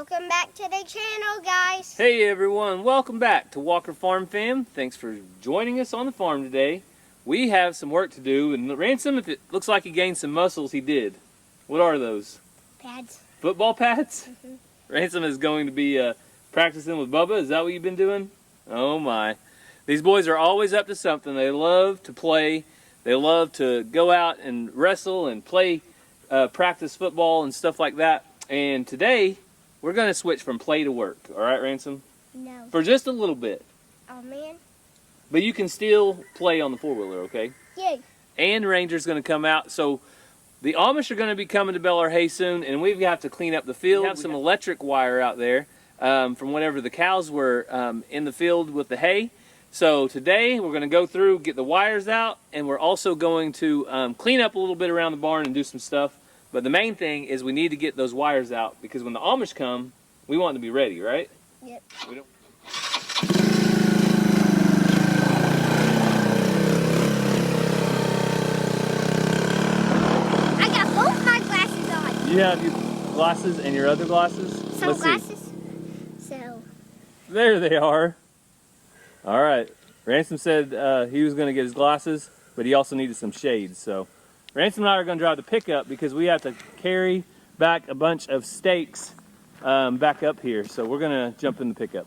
Welcome back to the channel, guys. Hey everyone, welcome back to Walker Farm Fam. Thanks for joining us on the farm today. We have some work to do, and Ransom, if it looks like he gained some muscles, he did. What are those? Pads. Football pads? Ransom is going to be practicing with Bubba. Is that what you've been doing? Oh my. These boys are always up to something. They love to play. They love to go out and wrestle and play, practice football and stuff like that. And today, we're going to switch from play to work. All right, Ransom? No. For just a little bit. Oh, man. But you can still play on the four-wheeler, okay? Yay. And Ranger's going to come out. So the Amish are going to be coming to bale our hay soon, and we've got to clean up the field. We have some electric wire out there from whenever the cows were in the field with the hay. So today we're going to go through, get the wires out, and we're also going to clean up a little bit around the barn and do some stuff. But the main thing is we need to get those wires out because when the Amish come, we want them to be ready, right? Yep. We don't... I got both my glasses on. You have your glasses and your other glasses? Sunglasses. So. There they are. All right. Ransom said he was going to get his glasses, but he also needed some shades. So Ransom and I are going to drive the pickup because we have to carry back a bunch of stakes back up here. So we're going to jump in the pickup.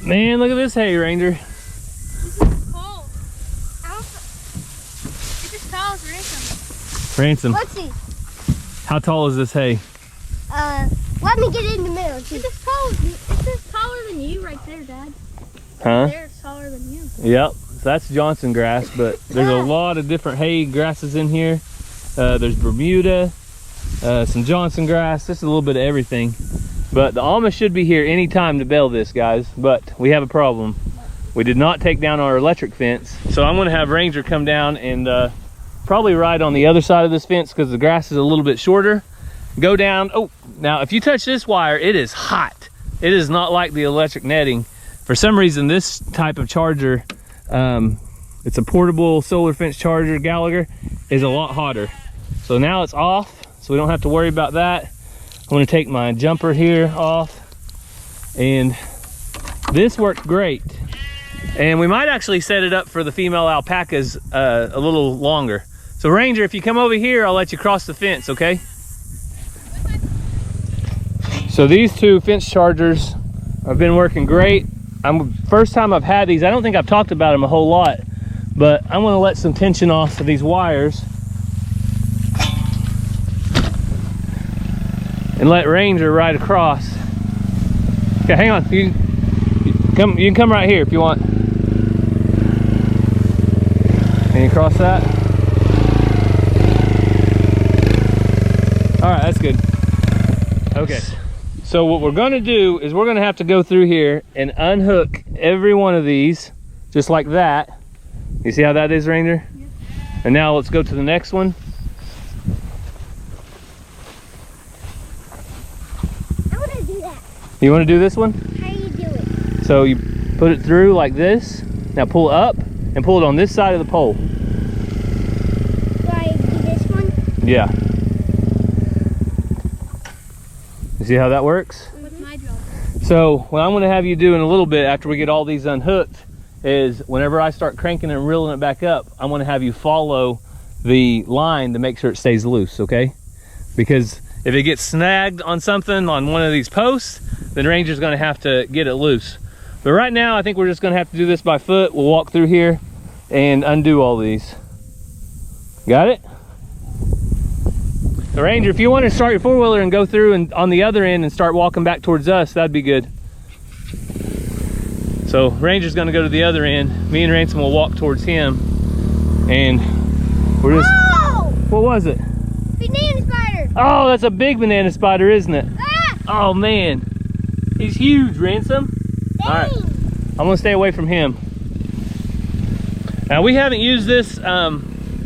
Man, look at this hay, Ranger. This is cold. It's as tall as Ransom. Ransom, Let's see. how tall is this hay? Let me get in the middle. It's It's taller than you right there, Dad. Huh? It's taller than you. Yep, so that's Johnson grass, but there's a lot of different hay grasses in here. There's Bermuda, some Johnson grass, just a little bit of everything. But the Amish should be here any time to bale this, guys, but we have a problem. We did not take down our electric fence, so I'm gonna have Ranger come down and probably ride on the other side of this fence because the grass is a little bit shorter. Go down. Oh, now if you touch this wire, it is hot. It is not like the electric netting. For some reason, this type of charger, it's a portable solar fence charger, Gallagher, is a lot hotter. So now it's off, so we don't have to worry about that. I'm going to take my jumper here off, and this worked great. And we might actually set it up for the female alpacas a little longer. So Ranger, if you come over here, I'll let you cross the fence, okay? So these two fence chargers have been working great. First time I've had these. I don't think I've talked about them a whole lot, but I'm going to let some tension off of these wires and let Ranger ride across. Okay, hang on. You can come right here if you want. Can you cross that? All right, that's good. Okay. So what we're gonna do is we're gonna have to go through here and unhook every one of these, just like that. You see how that is, Ranger? Yeah. And now let's go to the next one. I want to do that. You wanna do this one? How do you do it? So you put it through like this. Now pull up and pull it on this side of the pole. Do I do this one? Yeah. You see how that works? What's my job? So what I'm gonna have you do in a little bit after we get all these unhooked is whenever I start cranking and reeling it back up, I'm gonna have you follow the line to make sure it stays loose, okay? Because if it gets snagged on something on one of these posts, then Ranger's gonna have to get it loose. But right now, I think we're just gonna have to do this by foot. We'll walk through here and undo all these. Got it? So Ranger, if you want to start your four-wheeler and go through and on the other end and start walking back towards us, that'd be good. So Ranger's gonna go to the other end. Me and Ransom will walk towards him. And we're just... Whoa! What was it? Banana spider! Oh, that's a big banana spider, isn't it? Ah! Oh man, he's huge, Ransom. Dang. All right, I'm gonna stay away from him. Now we haven't used this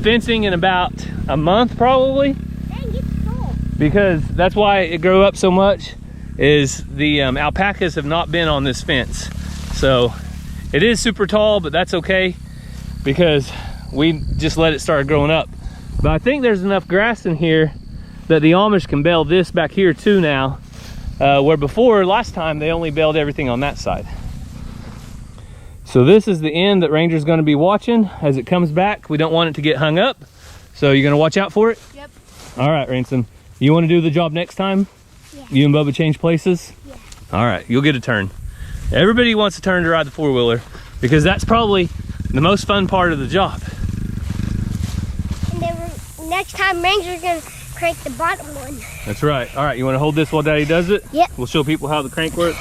fencing in about a month probably, Dang, it's tall. because that's why it grew up so much, is the alpacas have not been on this fence. So it is super tall, but that's okay because we just let it start growing up. But I think there's enough grass in here that the Amish can bale this back here too now, where before, last time, they only baled everything on that side. So this is the end that Ranger's gonna be watching as it comes back. We don't want it to get hung up, so you're gonna watch out for it? Yep. All right, Ransom. You wanna do the job next time? Yeah. You and Bubba change places? Yeah. All right, you'll get a turn. Everybody wants a turn to ride the four-wheeler because that's probably the most fun part of the job. And then next time, Ranger's gonna crank the bottom one. That's right. All right, you wanna hold this while Daddy does it? Yep. We'll show people how the crank works.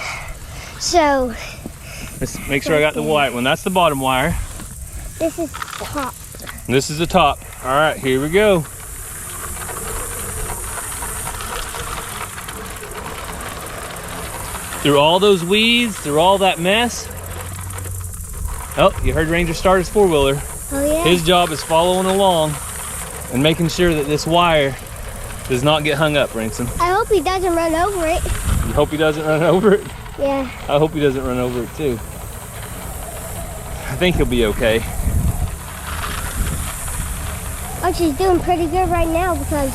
So, Let's make sure I got the white one. That's the bottom wire. this is the top. And this is the top. All right, here we go. Through all those weeds, through all that mess. Oh, you heard Ranger start his four-wheeler. Oh yeah? His job is following along and making sure that this wire does not get hung up, Ransom. I hope he doesn't run over it. You hope he doesn't run over it? Yeah. I hope he doesn't run over it too. I think he'll be okay. Oh, she's doing pretty good right now because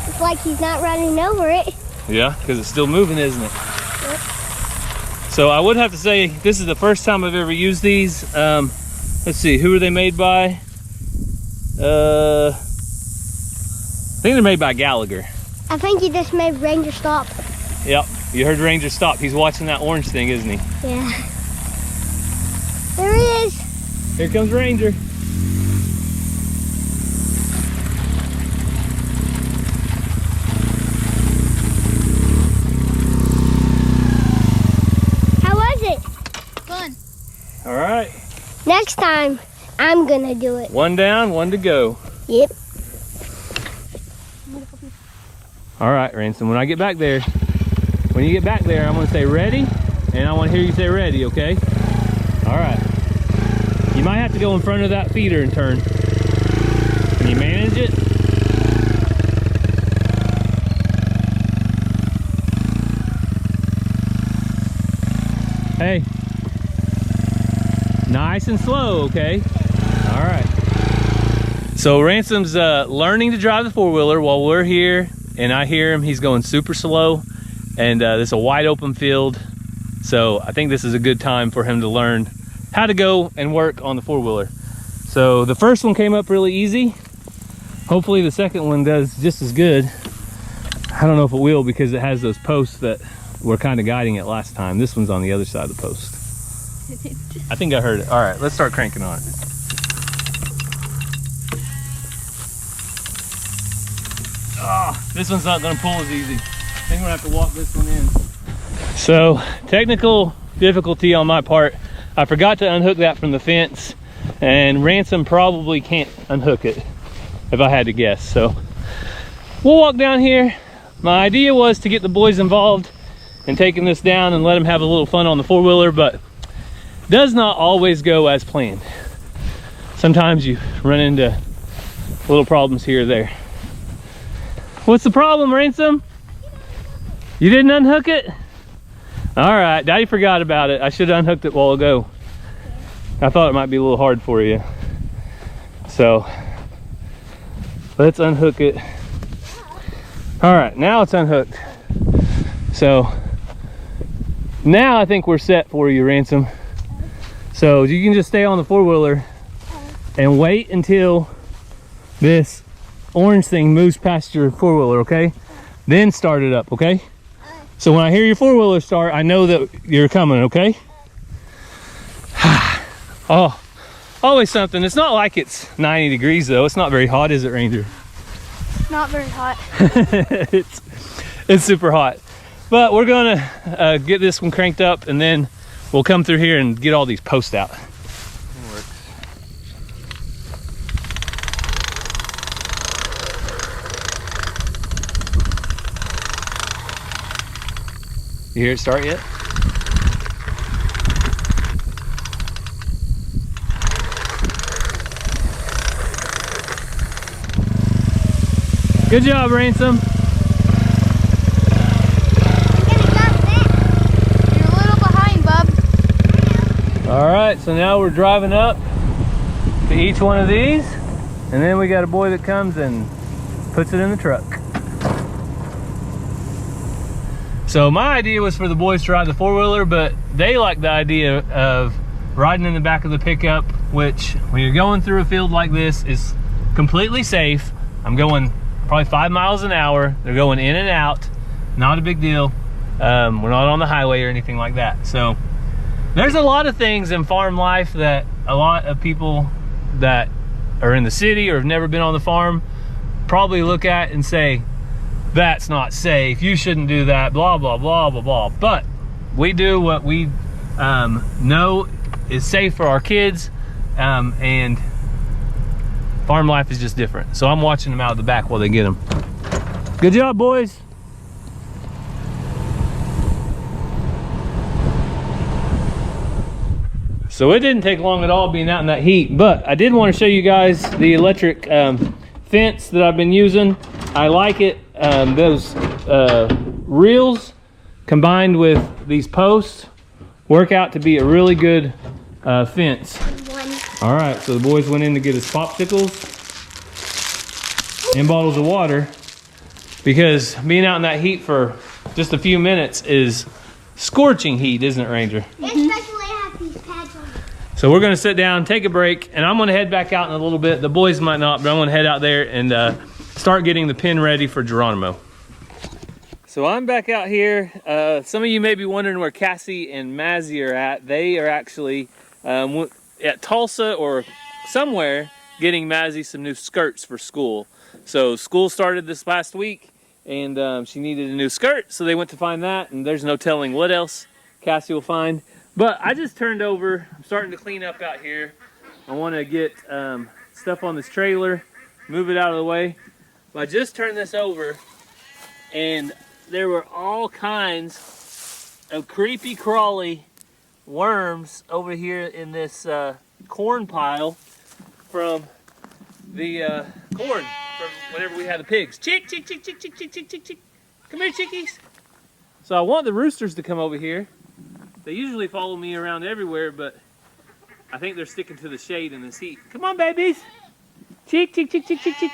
it's like he's not running over it. Yeah, because it's still moving, isn't it? Yep. So I would have to say this is the first time I've ever used these. Let's see, who are they made by? I think they're made by Gallagher. I think he just made Ranger stop. Yep, you heard Ranger stop. He's watching that orange thing, isn't he? Yeah. There he is. Here comes Ranger. How was it? Fun. All right, Next time, I'm gonna do it. one down, one to go. Yep. All right, Ransom, when I get back there, when you get back there, I'm gonna say ready, and I wanna hear you say ready, okay? All right. You might have to go in front of that feeder and turn. Can you manage it? Hey. Nice and slow, okay? All right. So Ransom's learning to drive the four-wheeler while we're here, and I hear him. He's going super slow, and this is a wide open field. So I think this is a good time for him to learn how to go and work on the four-wheeler. So the first one came up really easy. Hopefully the second one does just as good. I don't know if it will because it has those posts that were kind of guiding it last time. This one's on the other side of the post. I think I heard it. All right, let's start cranking on it. This one's not gonna pull as easy. I think we're gonna have to walk this one in. So, technical difficulty on my part. I forgot to unhook that from the fence, and Ransom probably can't unhook it, if I had to guess. So, we'll walk down here. My idea was to get the boys involved in taking this down and let them have a little fun on the four-wheeler, but does not always go as planned. Sometimes you run into little problems here or there. What's the problem, Ransom? You didn't unhook it? All right, Daddy forgot about it. I should have unhooked it a while ago. I thought it might be a little hard for you. So, let's unhook it. All right, now it's unhooked. So, now I think we're set for you, Ransom. So you can just stay on the four-wheeler and wait until this orange thing moves past your four-wheeler, okay? Then start it up, okay? So when I hear your four-wheeler start, I know that you're coming, okay? Oh, always something. It's not like it's 90 degrees though. It's not very hot, is it, Ranger? Not very hot. it's super hot. But we're gonna get this one cranked up, and then we'll come through here and get all these posts out. You hear it start yet? Good job, Ransom. You're a little behind, bub. All right, so now we're driving up to each one of these, and then we got a boy that comes and puts it in the truck. So my idea was for the boys to ride the four-wheeler, but they like the idea of riding in the back of the pickup, which when you're going through a field like this is completely safe. I'm going probably 5 miles an hour. They're going in and out, not a big deal. We're not on the highway or anything like that. So there's a lot of things in farm life that a lot of people that are in the city or have never been on the farm probably look at and say, that's not safe, you shouldn't do that, blah, blah, blah, blah, blah. But we do what we know is safe for our kids, and farm life is just different. So I'm watching them out of the back while they get them. Good job, boys. So it didn't take long at all being out in that heat, but I did want to show you guys the electric fence that I've been using. I like it. Those reels combined with these posts work out to be a really good fence. All right, so the boys went in to get us popsicles and bottles of water, because being out in that heat for just a few minutes is scorching heat, isn't it, Ranger? Especially have these pads on. So we're gonna sit down, take a break, and I'm gonna head back out in a little bit. The boys might not, but I'm gonna head out there and start getting the pen ready for Geronimo. So I'm back out here. Some of you may be wondering where Cassie and Mazzy are at. They are actually at Tulsa or somewhere getting Mazzy some new skirts for school. So school started this last week, and she needed a new skirt, so they went to find that, and there's no telling what else Cassie will find. But I just turned over, I'm starting to clean up out here. I want to get stuff on this trailer, move it out of the way. But I just turned this over, and there were all kinds of creepy crawly worms over here in this corn pile from the corn from whenever we had the pigs. Chick, chick, chick, chick, chick, chick, chick, chick, chick. Come here, chickies. So I want the roosters to come over here. They usually follow me around everywhere, but I think they're sticking to the shade in this heat. Come on, babies. Chick, chick, chick, chick, chick, chick.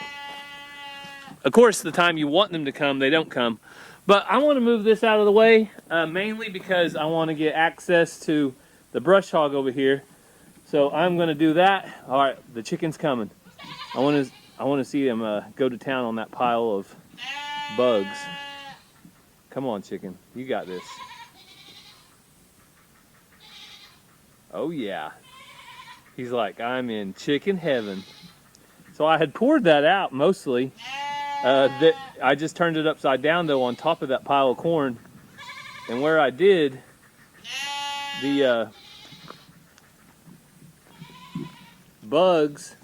Of course, the time you want them to come, they don't come. But I want to move this out of the way, mainly because I want to get access to the brush hog over here. So I'm going to do that. All right, the chicken's coming. I want to see him go to town on that pile of bugs. Come on, chicken. You got this. Oh, yeah. He's like, I'm in chicken heaven. So I had poured that out mostly. I just turned it upside down, though, on top of that pile of corn. And where I did, the bugs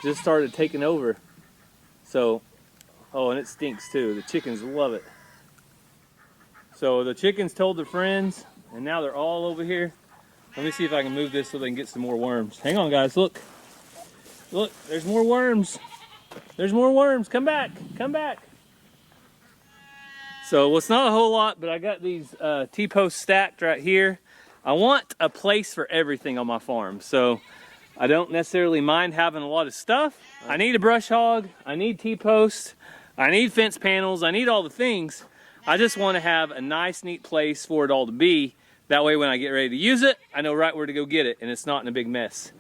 just started taking over. So, oh, and it stinks, too. The chickens love it. So the chickens told their friends, and now they're all over here. Let me see if I can move this so they can get some more worms. Hang on, guys. Look. Look, there's more worms. There's more worms. Come back. Come back. So, well, it's not a whole lot, but I got these T-posts stacked right here. I want a place for everything on my farm. So, I don't necessarily mind having a lot of stuff. I need a brush hog. I need T-posts. I need fence panels. I need all the things. I just want to have a nice, neat place for it all to be. That way, when I get ready to use it, I know right where to go get it, and it's not in a big mess.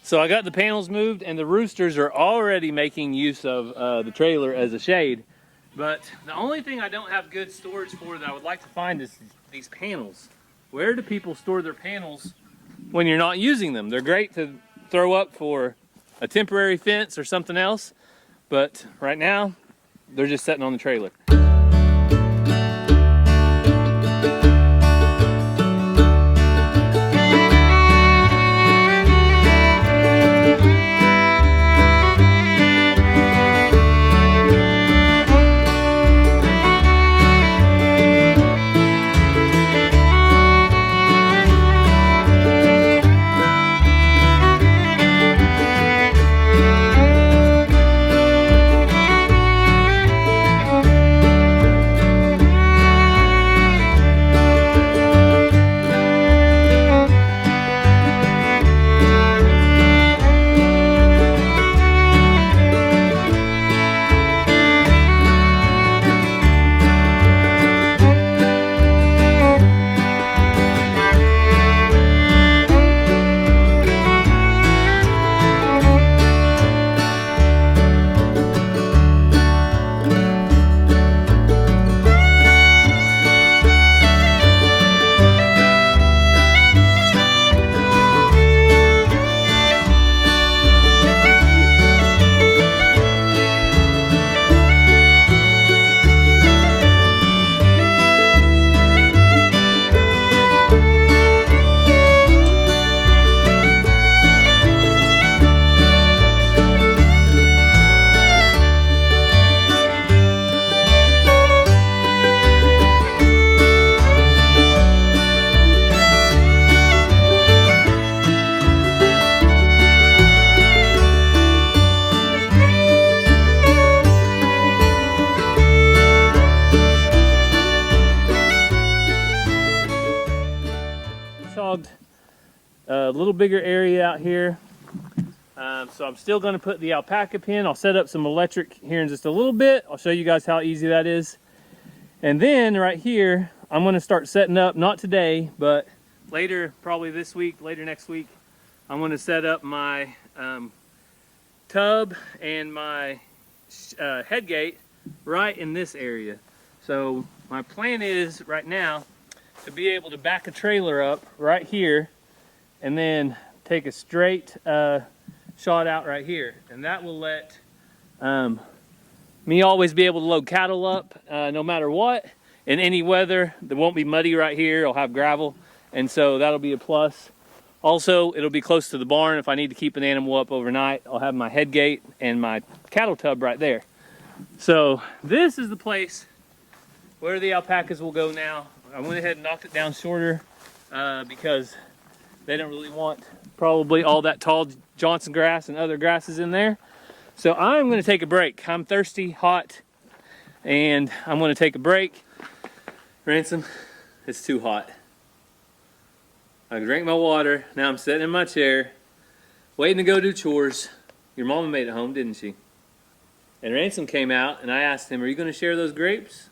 So I got the panels moved, and the roosters are already making use of the trailer as a shade. But the only thing I don't have good storage for that I would like to find is these panels. Where do people store their panels when you're not using them? They're great to throw up for a temporary fence or something else, but right now they're just sitting on the trailer. little bigger area out here. So I'm still going to put the alpaca pen. I'll set up some electric here in just a little bit. I'll show you guys how easy that is. And then right here, I'm going to start setting up, not today, but later, probably this week, later next week, I'm going to set up my tub and my head gate right in this area. So my plan is right now to be able to back a trailer up right here and then take a straight shot out right here, and that will let me always be able to load cattle up no matter what. In any weather, there won't be muddy right here. I'll have gravel, and so that'll be a plus. Also, it'll be close to the barn. If I need to keep an animal up overnight, I'll have my head gate and my cattle tub right there. So this is the place where the alpacas will go now. I went ahead and knocked it down shorter because they don't really want probably all that tall Johnson grass and other grasses in there. So I'm going to take a break. I'm thirsty, hot, and I'm going to take a break. Ransom, it's too hot. I drank my water. Now I'm sitting in my chair, waiting to go do chores. Your mama made it home, didn't she? And Ransom came out, and I asked him, are you going to share those grapes?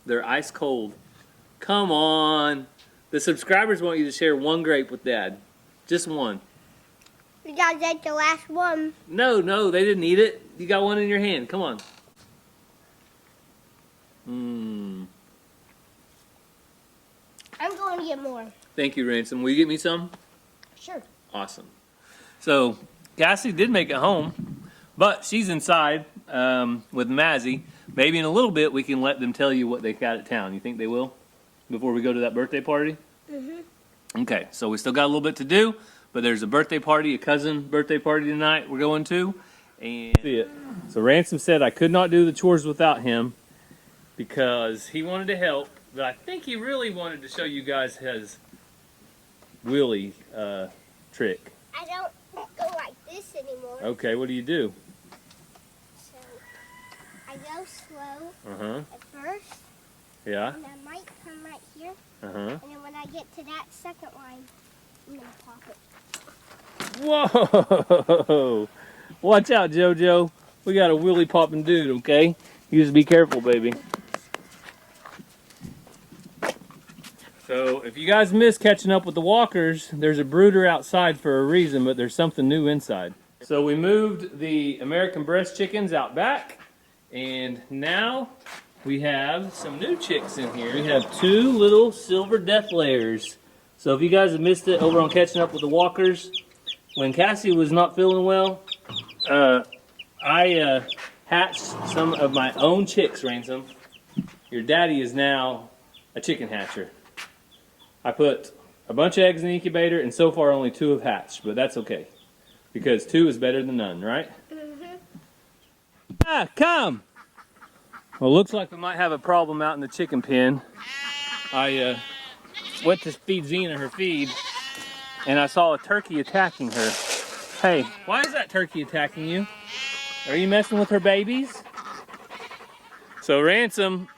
They're ice cold. Come on. The subscribers want you to share one grape with Dad. Just one. You gotta take the last one. No, they didn't eat it. You got one in your hand. Come on. I'm going to get more. Thank you, Ransom. Will you get me some? Sure. Awesome. So, Cassie did make it home, but she's inside with Mazzy. Maybe in a little bit we can let them tell you what they got at town. You think they will? Before we go to that birthday party? Mm-hmm. Okay, so we still got a little bit to do, but there's a birthday party, a cousin birthday party tonight we're going to. And see it. So Ransom said I could not do the chores without him because he wanted to help, but I think he really wanted to show you guys his wheelie trick. I don't go like this anymore. Okay, what do you do? So I go slow Uh-huh. at first. Yeah. And I might come right here. Uh-huh. And then when I get to that second line, I'm going to pop it. Whoa! Watch out, JoJo. We got a wheelie popping dude, okay? You just be careful, baby. So, if you guys miss catching up with the walkers, there's a brooder outside for a reason, but there's something new inside. So we moved the American breast chickens out back, and now we have some new chicks in here. We have two little silver death layers. So if you guys have missed it over on Catching Up with the Walkers, when Cassie was not feeling well, I hatched some of my own chicks, Ransom. Your daddy is now a chicken hatcher. I put a bunch of eggs in the incubator, and so far only 2 have hatched, but that's okay. Because 2 is better than none, right? Mm-hmm. Ah, come! Well, looks like we might have a problem out in the chicken pen. I went to feed Xena her feed, and I saw a turkey attacking her. Hey, why is that turkey attacking you? Are you messing with her babies? So Ransom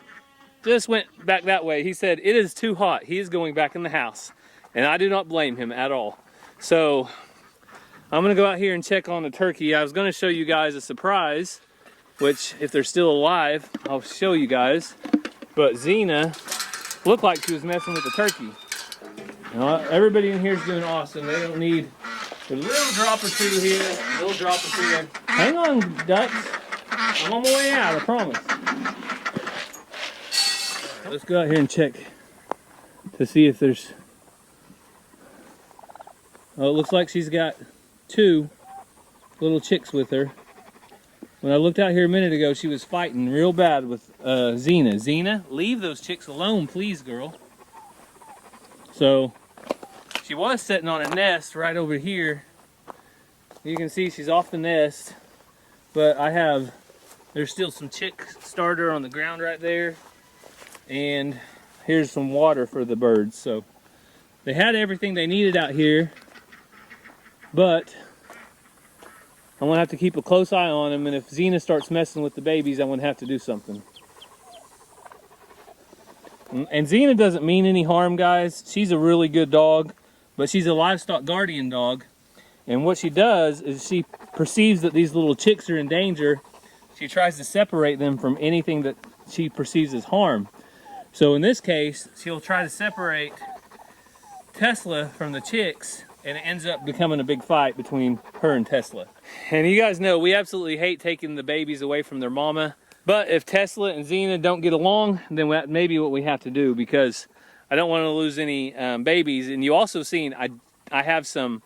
just went back that way. He said, it is too hot. He is going back in the house. And I do not blame him at all. So I'm going to go out here and check on the turkey. I was going to show you guys a surprise, which if they're still alive, I'll show you guys. But Xena looked like she was messing with the turkey. You know, everybody in here is doing awesome. They don't need a little drop or two here, a little drop or two there. Hang on, ducks. I'm on my way out, I promise. Let's go out here and check to see if there's... Oh, it looks like she's got 2 little chicks with her. When I looked out here a minute ago, she was fighting real bad with Xena. Xena, leave those chicks alone, please, girl. So, she was sitting on a nest right over here. You can see she's off the nest. But there's still some chick starter on the ground right there. And here's some water for the birds. So, they had everything they needed out here. But I'm going to have to keep a close eye on them, and if Xena starts messing with the babies, I'm going to have to do something. And Xena doesn't mean any harm, guys. She's a really good dog, but she's a livestock guardian dog. And what she does is she perceives that these little chicks are in danger. She tries to separate them from anything that she perceives as harm. So in this case, she'll try to separate Tesla from the chicks, and it ends up becoming a big fight between her and Tesla. And you guys know we absolutely hate taking the babies away from their mama. But if Tesla and Xena don't get along, then that may be what we have to do, because I don't want to lose any babies. And you also seen I have some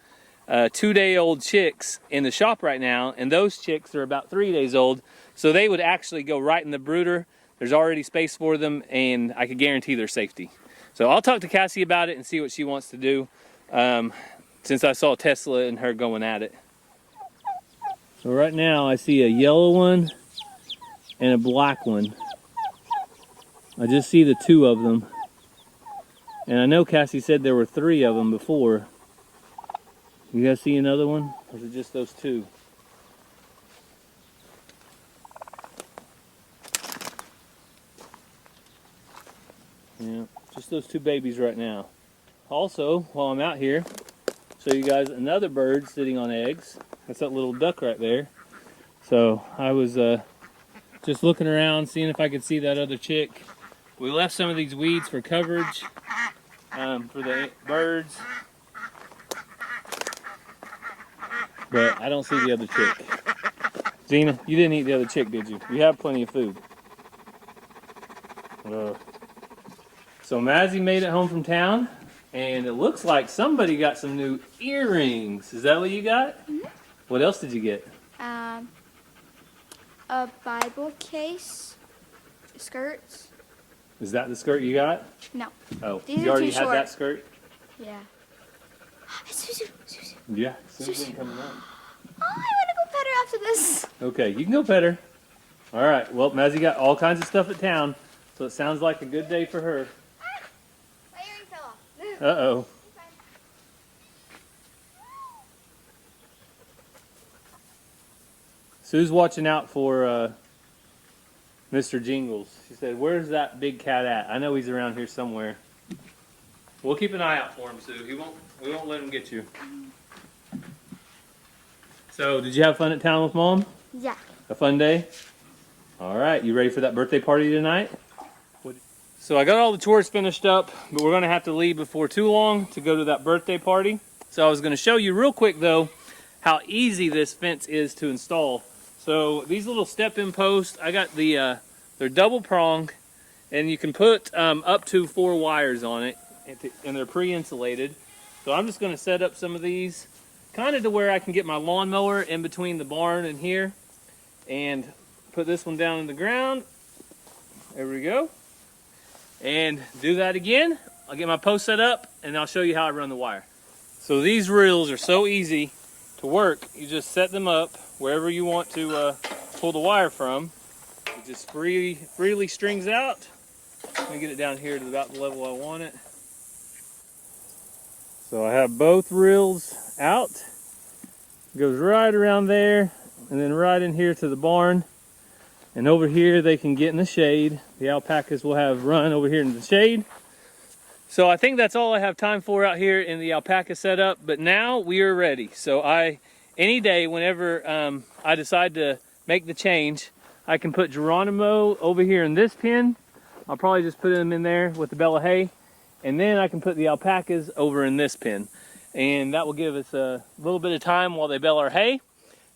2-day-old chicks in the shop right now, and those chicks are about 3 days old. So they would actually go right in the brooder. There's already space for them, and I could guarantee their safety. So I'll talk to Cassie about it and see what she wants to do, since I saw Tesla and her going at it. So right now I see a yellow one and a black one. I just see the 2 of them. And I know Cassie said there were 3 of them before. You guys see another one? Or is it just those 2? Yeah, just those 2 babies right now. Also, while I'm out here, show you guys another bird sitting on eggs. That's that little duck right there. So I was just looking around, seeing if I could see that other chick. We left some of these weeds for coverage for the birds, but I don't see the other chick. Xena, you didn't eat the other chick, did you? You have plenty of food. So Mazzy made it home from town, and it looks like somebody got some new earrings. Is that what you got? Mm-hmm. What else did you get? A Bible case, skirts. Is that the skirt you got? No. Oh, These you are already too had short. that skirt? Yeah. Suzu. Yeah, Susan coming up. Oh, I want to go pet her after this. Okay, you can go pet her. All right, well, Mazzy got all kinds of stuff at town, so it sounds like a good day for her. My earring fell off. Uh-oh. Sue's watching out for Mr. Jingles. She said, "Where's that big cat at? I know he's around here somewhere." We'll keep an eye out for him, Sue. We won't let him get you. So, did you have fun at town with Mom? Yeah. A fun day? All right, you ready for that birthday party tonight? So I got all the chores finished up, but we're gonna have to leave before too long to go to that birthday party. So I was gonna show you real quick though, how easy this fence is to install. So these little step-in posts, I got the, they're double prong, and you can put up to 4 wires on it, and they're pre-insulated. So I'm just gonna set up some of these, kind of to where I can get my lawnmower in between the barn and here, and put this one down in the ground. There we go. And do that again. I'll get my post set up, and I'll show you how I run the wire. So these reels are so easy to work. You just set them up wherever you want to pull the wire from. It just freely strings out. Let me get it down here to about the level I want it. So I have both reels out. It goes right around there, and then right in here to the barn. And over here they can get in the shade. The alpacas will have run over here in the shade. So I think that's all I have time for out here in the alpaca setup. But now we are ready. So any day whenever I decide to make the change, I can put Geronimo over here in this pen. I'll probably just put him in there with the bale of hay. And then I can put the alpacas over in this pen. And that will give us a little bit of time while they bale our hay.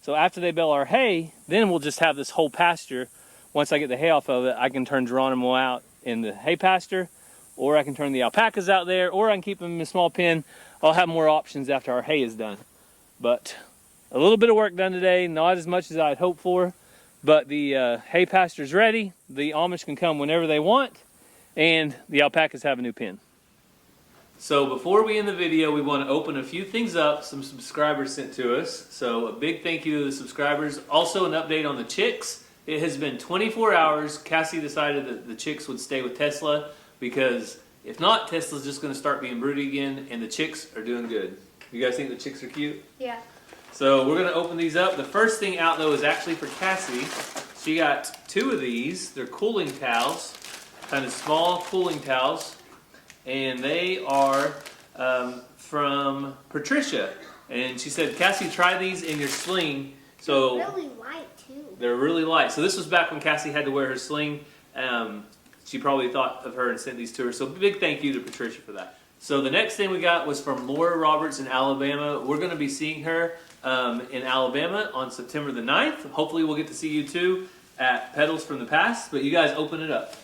So after they bale our hay, then we'll just have this whole pasture. Once I get the hay off of it, I can turn Geronimo out in the hay pasture, or I can turn the alpacas out there, or I can keep them in a small pen. I'll have more options after our hay is done. But a little bit of work done today, not as much as I'd hoped for, but the hay pasture's ready. The Amish can come whenever they want, and the alpacas have a new pen. So before we end the video, we want to open a few things up some subscribers sent to us. So a big thank you to the subscribers. Also an update on the chicks. It has been 24 hours. Cassie decided that the chicks would stay with Tesla, because if not, Tesla's just going to start being broody again, and the chicks are doing good. You guys think the chicks are cute? Yeah. So we're going to open these up. The first thing out though is actually for Cassie. She got 2 of these. They're cooling towels, kind of small cooling towels. And they are from Patricia. And she said, Cassie, try these in your sling. So They're really light too. they're really light. So this was back when Cassie had to wear her sling. She probably thought of her and sent these to her. So big thank you to Patricia for that. So the next thing we got was from Laura Roberts in Alabama. We're going to be seeing her in Alabama on September the 9th. Hopefully we'll get to see you too at Petals from the Past. But you guys open it up.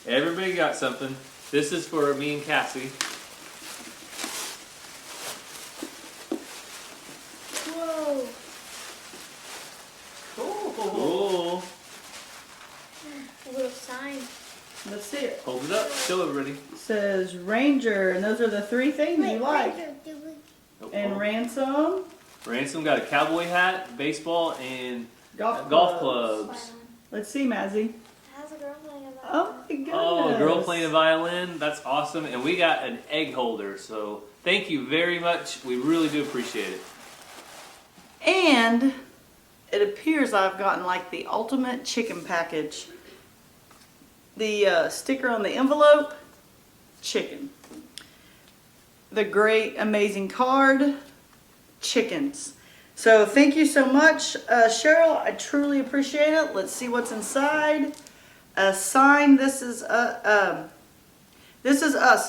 Everybody got something. This is for me and Cassie. Whoa. Cool. A little sign. Let's see it. Hold it up. Show everybody. It says Ranger, and those are the 3 things you like. And Ransom, Ransom got a cowboy hat, baseball, and golf clubs. Let's see, Mazzy. How's a girl playing a Oh violin? my goodness. Oh, a girl playing a violin. That's awesome. And we got an egg holder. So thank you very much. We really do appreciate it. And it appears I've gotten like the ultimate chicken package. The sticker on the envelope, chicken. The great, amazing card, chickens. So thank you so much, Cheryl. I truly appreciate it. Let's see what's inside. A sign. This is us.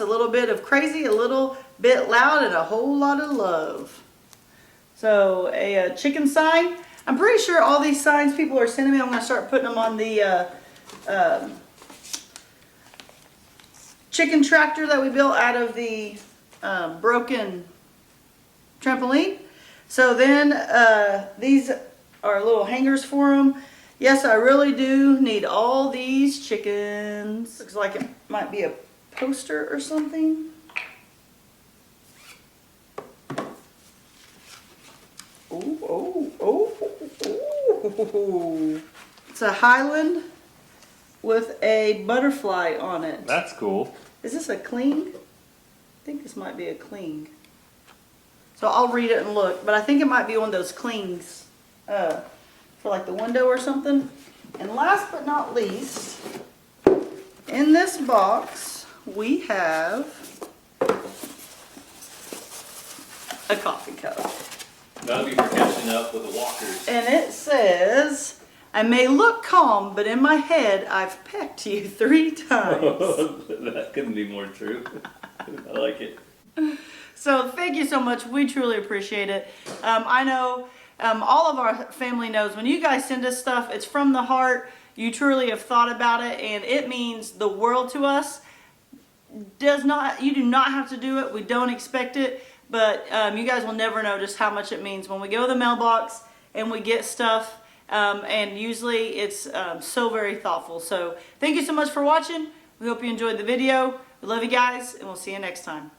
A little bit of crazy, a little bit loud, and a whole lot of love. So a chicken sign. I'm pretty sure all these signs people are sending me, I'm going to start putting them on the chicken tractor that we built out of the broken trampoline. So then these are little hangers for them. Yes, I really do need all these chickens. Looks like it might be a poster or something. Oh. It's a Highland with a butterfly on it. That's cool. Is this a cling? I think this might be a cling. So I'll read it and look, but I think it might be one of those clings for like the window or something. And last but not least, in this box we have a coffee cup. That'll be for catching up with the walkers. And it says, I may look calm, but in my head I've pecked you 3 times. That couldn't be more true. I like it. So thank you so much. We truly appreciate it. I know all of our family knows when you guys send us stuff, it's from the heart. You truly have thought about it, and it means the world to us. You do not have to do it. We don't expect it, but you guys will never know just how much it means when we go to the mailbox and we get stuff. And usually it's so very thoughtful. So thank you so much for watching. We hope you enjoyed the video. We love you guys, and we'll see you next time.